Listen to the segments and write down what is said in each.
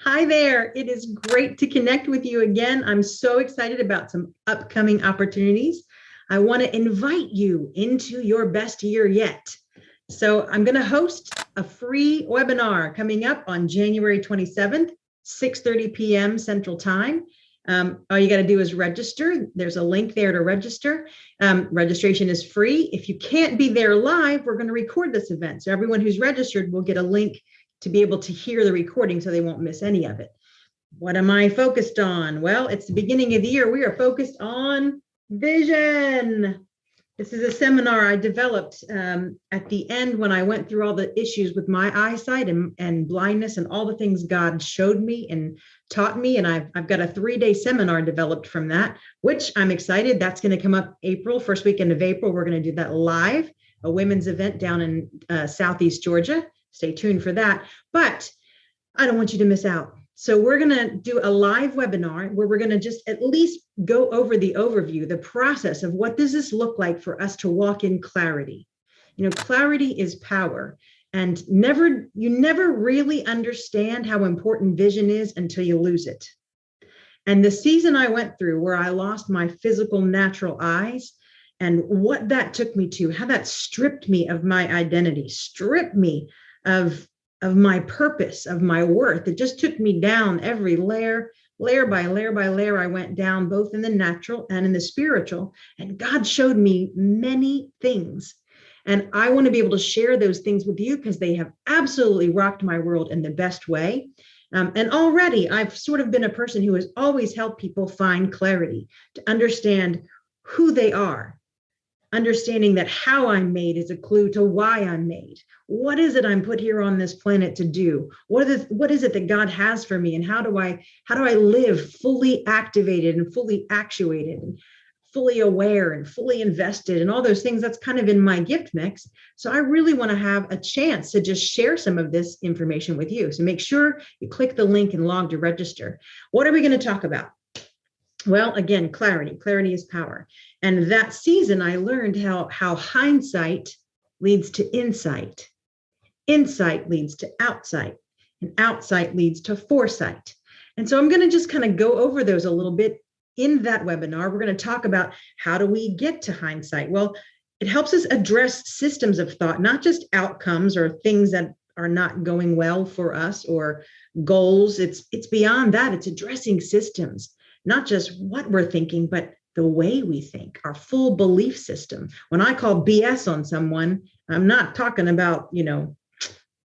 Hi there. It is great to connect with you again. I'm so excited about some upcoming opportunities. I want to invite you into your best year yet. So I'm going to host a free webinar coming up on January 27th, 6:30 p.m. Central Time. All you got to do is register. There's a link there to register. Registration is free. If you can't be there live, we're going to record this event. So everyone who's registered will get a link to be able to hear the recording so they won't miss any of it. What am I focused on? Well, it's the beginning of the year. We are focused on vision. This is a seminar I developed at the end when I went through all the issues with my eyesight and blindness and all the things God showed me and taught me. And I've got a 3-day seminar developed from that, which I'm excited. That's going to come up first weekend of April. We're going to do that live, a women's event down in Southeast Georgia. Stay tuned for that. But I don't want you to miss out. So we're going to do a live webinar where we're going to just at least go over the overview, the process of what does this look like for us to walk in clarity. You know, clarity is power. And you never really understand how important vision is until you lose it. And the season I went through where I lost my physical natural eyes, and what that took me to, how that stripped me of my identity, stripped me of my purpose, of my worth. It just took me down every layer by layer. I went down both in the natural and in the spiritual. And God showed me many things. And I want to be able to share those things with you because they have absolutely rocked my world in the best way. And already I've sort of been a person who has always helped people find clarity, to understand who they are. Understanding that how I'm made is a clue to why I'm made. What is it I'm put here on this planet to do? What is it that God has for me? And how do I live fully activated and fully actuated and fully aware and fully invested and all those things? That's kind of in my gift mix. So I really want to have a chance to just share some of this information with you. So make sure you click the link and log to register. What are we going to talk about? Well, again, clarity. Clarity is power. And that season, I learned how hindsight leads to insight. Insight leads to outsight. And outsight leads to foresight. And so I'm going to just kind of go over those a little bit in that webinar. We're going to talk about how do we get to hindsight? Well, it helps us address systems of thought, not just outcomes or things that are not going well for us or goals. It's beyond that. It's addressing systems. Not just what we're thinking, but the way we think, our full belief system. When I call BS on someone, I'm not talking about,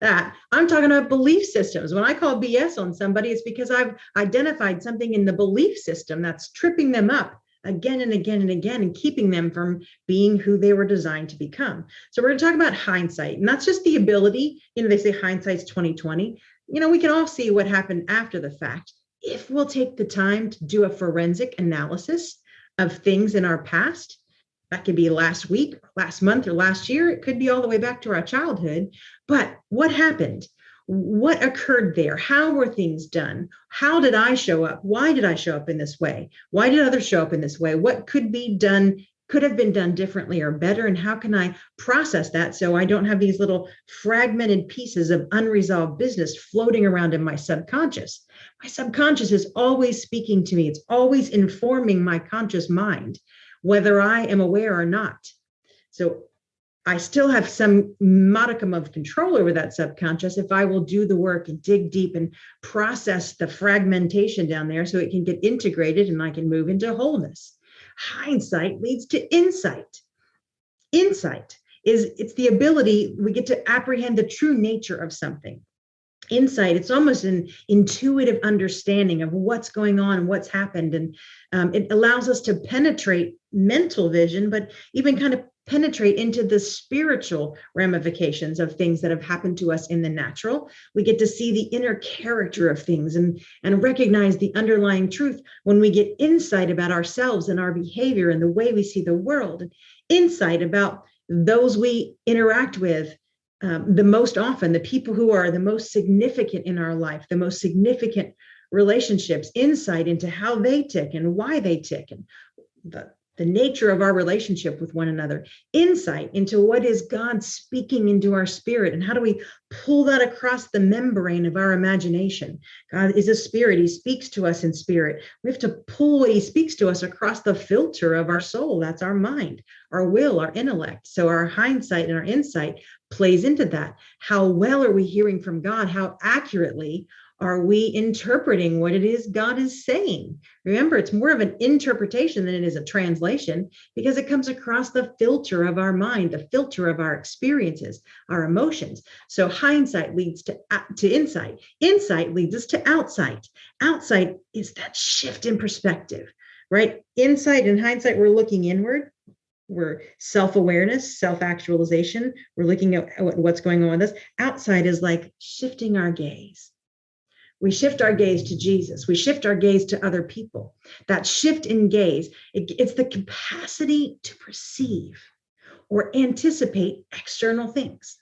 that. I'm talking about belief systems. When I call BS on somebody, it's because I've identified something in the belief system that's tripping them up again and again and again and keeping them from being who they were designed to become. So we're going to talk about hindsight. And that's just the ability, they say hindsight's 2020. We can all see what happened after the fact. If we'll take the time to do a forensic analysis of things in our past, that could be last week, last month, or last year. It could be all the way back to our childhood. But what happened? What occurred there? How were things done? How did I show up? Why did I show up in this way? Why did others show up in this way? What could have been done differently or better? And how can I process that so I don't have these little fragmented pieces of unresolved business floating around in my subconscious? My subconscious is always speaking to me. It's always informing my conscious mind, whether I am aware or not. So I still have some modicum of control over that subconscious if I will do the work and dig deep and process the fragmentation down there so it can get integrated and I can move into wholeness. Hindsight leads to insight. Insight it's the ability we get to apprehend the true nature of something. Insight, it's almost an intuitive understanding of what's going on, what's happened. And it allows us to penetrate mental vision, but even kind of penetrate into the spiritual ramifications of things that have happened to us in the natural. We get to see the inner character of things and recognize the underlying truth when we get insight about ourselves and our behavior and the way we see the world. Insight about those we interact with the most often, the people who are the most significant in our life, the most significant relationships, insight into how they tick and why they tick and the nature of our relationship with one another, insight into what is God speaking into our spirit, and how do we pull that across the membrane of our imagination. God is a spirit. He speaks to us in spirit. We have to pull what he speaks to us across the filter of our soul. That's our mind, our will, our intellect. So our hindsight and our insight plays into that. How well are we hearing from God? How accurately are we interpreting what it is God is saying? Remember, it's more of an interpretation than it is a translation, because it comes across the filter of our mind, the filter of our experiences, our emotions. So hindsight leads to insight. Insight leads us to outsight. Outsight is that shift in perspective, right? Insight and hindsight, we're looking inward. We're self-awareness, self-actualization. We're looking at what's going on with us. Outside is like shifting our gaze. We shift our gaze to Jesus. We shift our gaze to other people. That shift in gaze, it's the capacity to perceive or anticipate external things.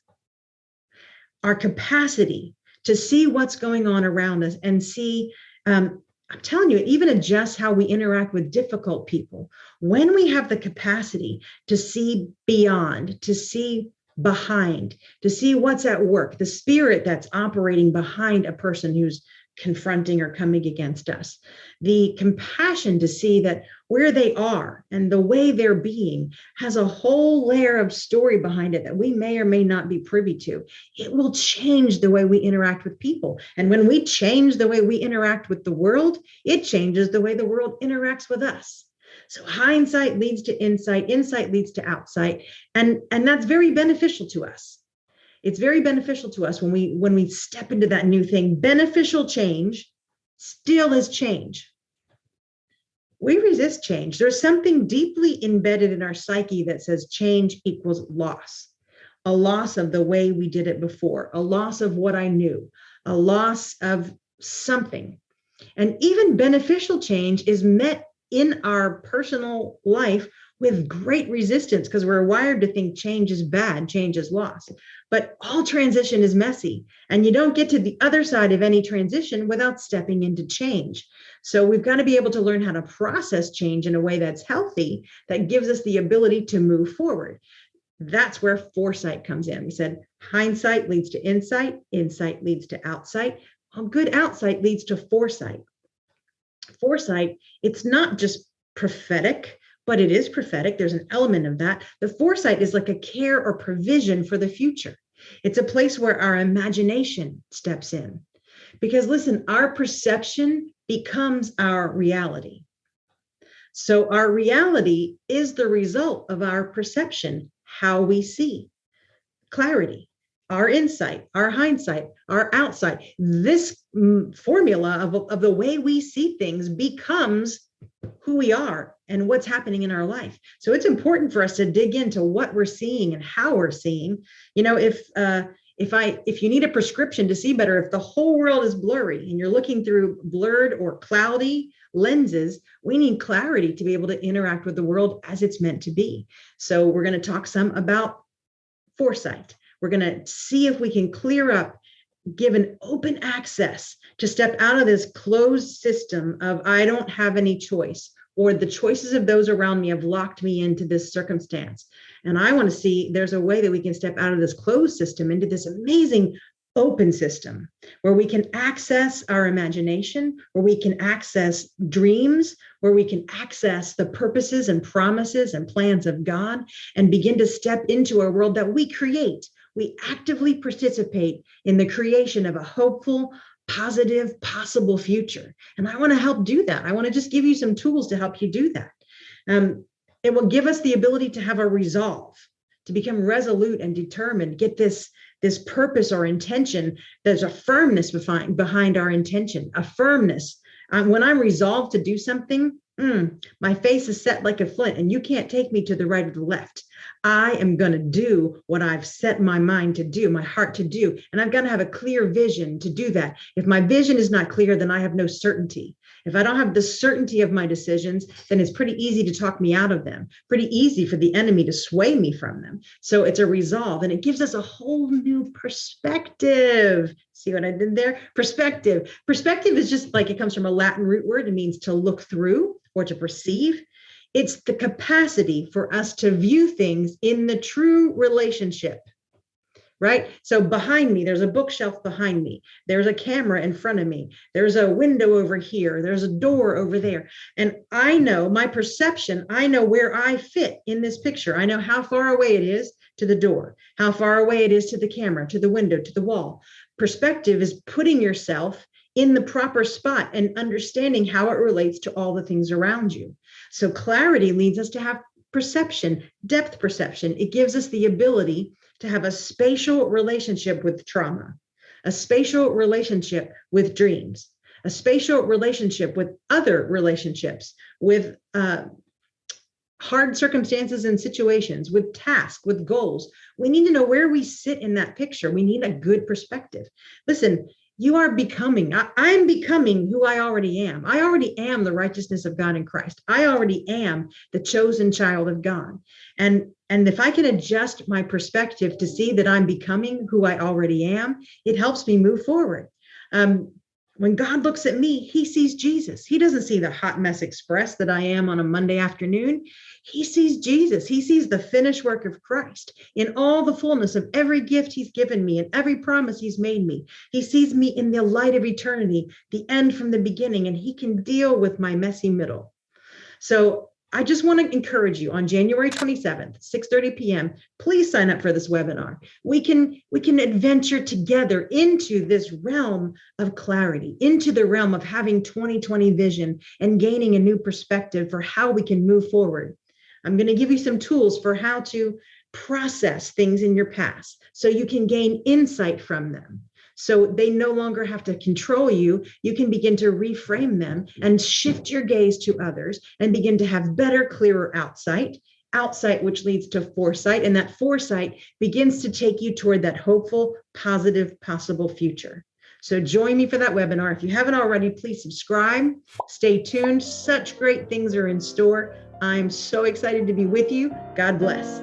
Our capacity to see what's going on around us and see, I'm telling you, it even adjusts how we interact with difficult people. When we have the capacity to see beyond, to see behind, to see what's at work, the spirit that's operating behind a person who's confronting or coming against us, the compassion to see that where they are and the way they're being has a whole layer of story behind it that we may or may not be privy to. It will change the way we interact with people. And when we change the way we interact with the world, it changes the way the world interacts with us. So hindsight leads to insight, insight leads to outsight, and that's very beneficial to us. It's very beneficial to us when we step into that new thing. Beneficial change still is change. We resist change. There's something deeply embedded in our psyche that says change equals loss. A loss of the way we did it before, a loss of what I knew, a loss of something. And even beneficial change is met in our personal life with great resistance, because we're wired to think change is bad, change is loss. But all transition is messy, and you don't get to the other side of any transition without stepping into change. So we've got to be able to learn how to process change in a way that's healthy, that gives us the ability to move forward. That's where foresight comes in. We said hindsight leads to insight, insight leads to outsight. Well, good outsight leads to foresight. Foresight, it's not just prophetic, but it is prophetic. There's an element of that. The foresight is like a care or provision for the future. It's a place where our imagination steps in. Because listen, our perception becomes our reality. So our reality is the result of our perception, how we see. Clarity, our insight, our hindsight, our outsight. This formula of the way we see things becomes who we are and what's happening in our life. So it's important for us to dig into what we're seeing and how we're seeing. You know, if you need a prescription to see better, if the whole world is blurry and you're looking through blurred or cloudy lenses, we need clarity to be able to interact with the world as it's meant to be. So we're going to talk some about foresight. We're going to see if we can clear up, give an open access to step out of this closed system of I don't have any choice, or the choices of those around me have locked me into this circumstance. And I want to see there's a way that we can step out of this closed system into this amazing open system where we can access our imagination, where we can access dreams, where we can access the purposes and promises and plans of God, and begin to step into a world that we create. We actively participate in the creation of a hopeful, positive, possible future. And I want to help do that. I want to just give you some tools to help you do that. It will give us the ability to have a resolve, to become resolute and determined, get this purpose or intention. There's a firmness behind our intention, a firmness. When I'm resolved to do something, my face is set like a flint, and you can't take me to the right or the left. I am going to do what I've set my mind to do, my heart to do. And I've got to have a clear vision to do that. If my vision is not clear, then I have no certainty. If I don't have the certainty of my decisions, then it's pretty easy to talk me out of them, pretty easy for the enemy to sway me from them. So it's a resolve, and it gives us a whole new perspective. See what I did there? Perspective. Perspective is just like, it comes from a Latin root word. It means to look through or to perceive. It's the capacity for us to view things in the true relationship, right? So behind me, there's a bookshelf behind me. There's a camera in front of me. There's a window over here. There's a door over there. And I know my perception, I know where I fit in this picture. I know how far away it is to the door, how far away it is to the camera, to the window, to the wall. Perspective is putting yourself in the proper spot and understanding how it relates to all the things around you. So clarity leads us to have perception, depth perception. It gives us the ability to have a spatial relationship with trauma, a spatial relationship with dreams, a spatial relationship with other relationships, with hard circumstances and situations, with tasks, with goals. We need to know where we sit in that picture. We need a good perspective. Listen, you are becoming, I'm becoming who I already am. I already am the righteousness of God in Christ. I already am the chosen child of God. And if I can adjust my perspective to see that I'm becoming who I already am, it helps me move forward. When God looks at me, he sees Jesus. He doesn't see the hot mess express that I am on a Monday afternoon. He sees Jesus. He sees the finished work of Christ in all the fullness of every gift he's given me and every promise he's made me. He sees me in the light of eternity, the end from the beginning, and he can deal with my messy middle. So I just want to encourage you on January 27th, 6:30 p.m., please sign up for this webinar. We can adventure together into this realm of clarity, into the realm of having 2020 vision and gaining a new perspective for how we can move forward. I'm going to give you some tools for how to process things in your past so you can gain insight from them. So they no longer have to control you. You can begin to reframe them and shift your gaze to others and begin to have better, clearer outsight, which leads to foresight. And that foresight begins to take you toward that hopeful, positive, possible future. So join me for that webinar. If you haven't already, please subscribe. Stay tuned. Such great things are in store. I'm so excited to be with you. God bless.